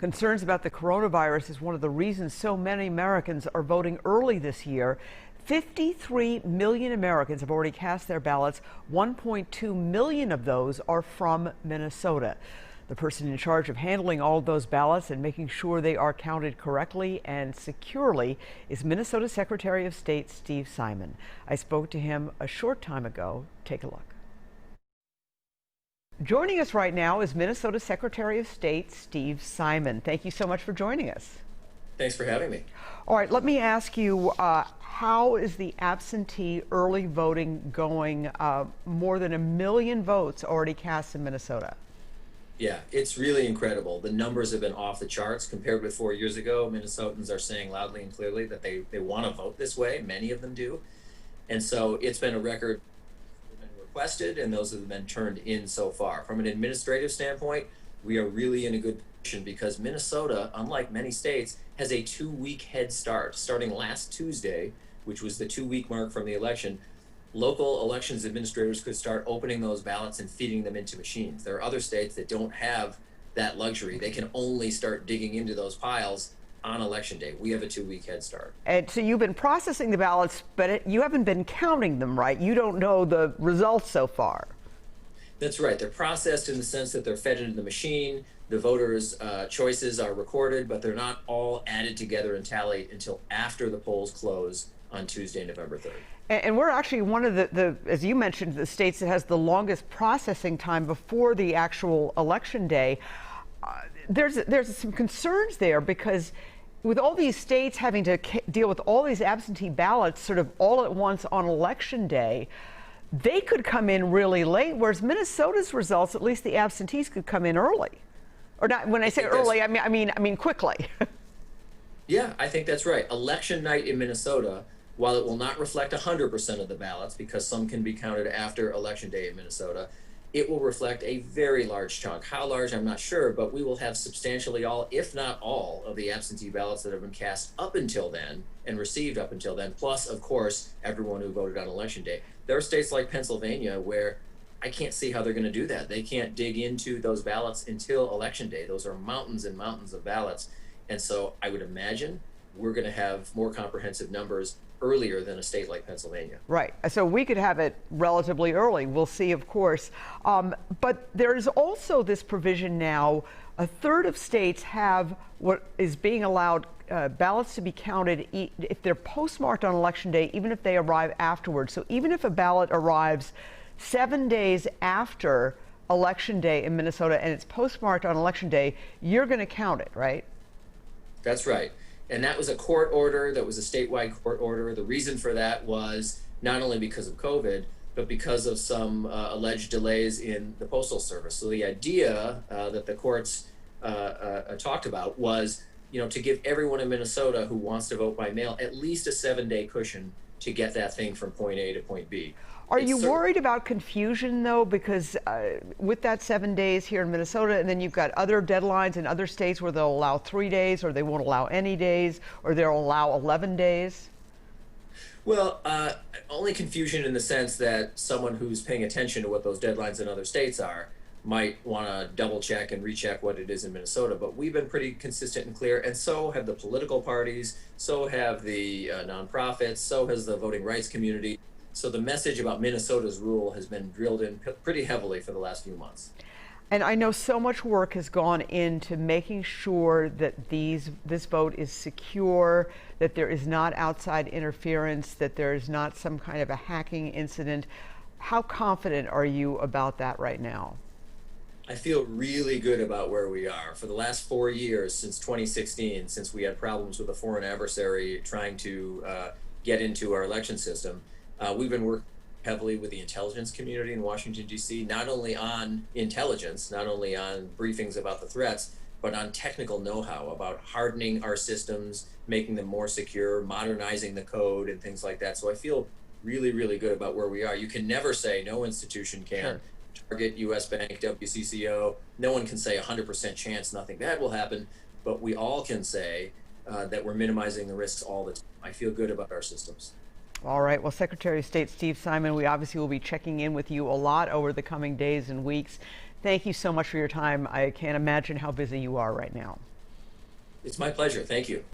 Concerns about the coronavirus is one of the reasons so many Americans are voting early this year. 53 million Americans have already cast their ballots. 1.2 million of those are from Minnesota. The person in charge of handling all of those ballots and making sure they are counted correctly and securely is Minnesota Secretary of State Steve Simon. I spoke to him a short time ago. Take a look. Joining us right now is Minnesota Secretary of State Steve Simon. Thank you so much for joining us. Thanks for having me. All right, let me ask you, how is the absentee early voting going? More than 1 million votes already cast in Minnesota. Yeah, it's really incredible. The numbers have been off the charts compared with 4 years ago. Minnesotans are saying loudly and clearly that they want to vote this way. Many of them do. And so it's been a record requested, and those have been turned in so far. From an administrative standpoint, we are really in a good position because Minnesota, unlike many states, has a 2-week head start. Starting last Tuesday, which was the 2-week mark from the election, local elections administrators could start opening those ballots and feeding them into machines. There are other states that don't have that luxury. They can only start digging into those piles on election day. We have a 2-week head start. And so you've been processing the ballots, but you haven't been counting them, right? You don't know the results so far. That's right. They're processed in the sense that they're fed into the machine. The voters' choices are recorded, but they're not all added together and tallied until after the polls close on Tuesday, November 3rd. And we're actually one of the, as you mentioned, the states that has the longest processing time before the actual election day. There's some concerns there because with all these states having to deal with all these absentee ballots sort of all at once on election day, they could come in really late, whereas Minnesota's results, at least the absentees, could come in early. Or not, when I say early, I mean quickly. Yeah, I think that's right. Election night in Minnesota, while it will not reflect 100% of the ballots because some can be counted after election day in Minnesota, it will reflect a very large chunk. How large, I'm not sure, but we will have substantially all, if not all, of the absentee ballots that have been cast up until then and received up until then, plus, of course, everyone who voted on election day. There are states like Pennsylvania where I can't see how they're going to do that. They can't dig into those ballots until election day. Those are mountains and mountains of ballots. And so I would imagine we're going to have more comprehensive numbers earlier than a state like Pennsylvania. Right. So we could have it relatively early. We'll see, of course. But there is also this provision now. A third of states have what is being allowed ballots to be counted if they're postmarked on election day, even if they arrive afterwards. So even if a ballot arrives 7 days after election day in Minnesota and it's postmarked on election day, you're going to count it, right? That's right. And that was a court order, that was a statewide court order. The reason for that was not only because of COVID, but because of some alleged delays in the Postal Service. So the idea that the courts talked about was, to give everyone in Minnesota who wants to vote by mail at least a 7-day cushion to get that thing from point A to point B. Are you worried about confusion, though, because with that 7 days here in Minnesota, and then you've got other deadlines in other states where they'll allow 3 days, or they won't allow any days, or they'll allow 11 days? Well, only confusion in the sense that someone who's paying attention to what those deadlines in other states are might want to double check and recheck what it is in Minnesota. But we've been pretty consistent and clear, and so have the political parties, so have the nonprofits, so has the voting rights community. So the message about Minnesota's rule has been drilled in pretty heavily for the last few months. And I know so much work has gone into making sure that this vote is secure, that there is not outside interference, that there is not some kind of a hacking incident. How confident are you about that right now? I feel really good about where we are. For the last 4 years, since 2016, since we had problems with a foreign adversary trying to get into our election system, we've been working heavily with the intelligence community in Washington, D.C., not only on intelligence, not only on briefings about the threats, but on technical know-how about hardening our systems, making them more secure, modernizing the code, and things like that. So I feel really, really good about where we are. You can never say, no institution can. Sure. Target, U.S. Bank, WCCO, no one can say 100% chance nothing bad will happen, but we all can say that we're minimizing the risks all the time. I feel good about our systems. All right. Well, Secretary of State Steve Simon, we obviously will be checking in with you a lot over the coming days and weeks. Thank you so much for your time. I can't imagine how busy you are right now. It's my pleasure. Thank you.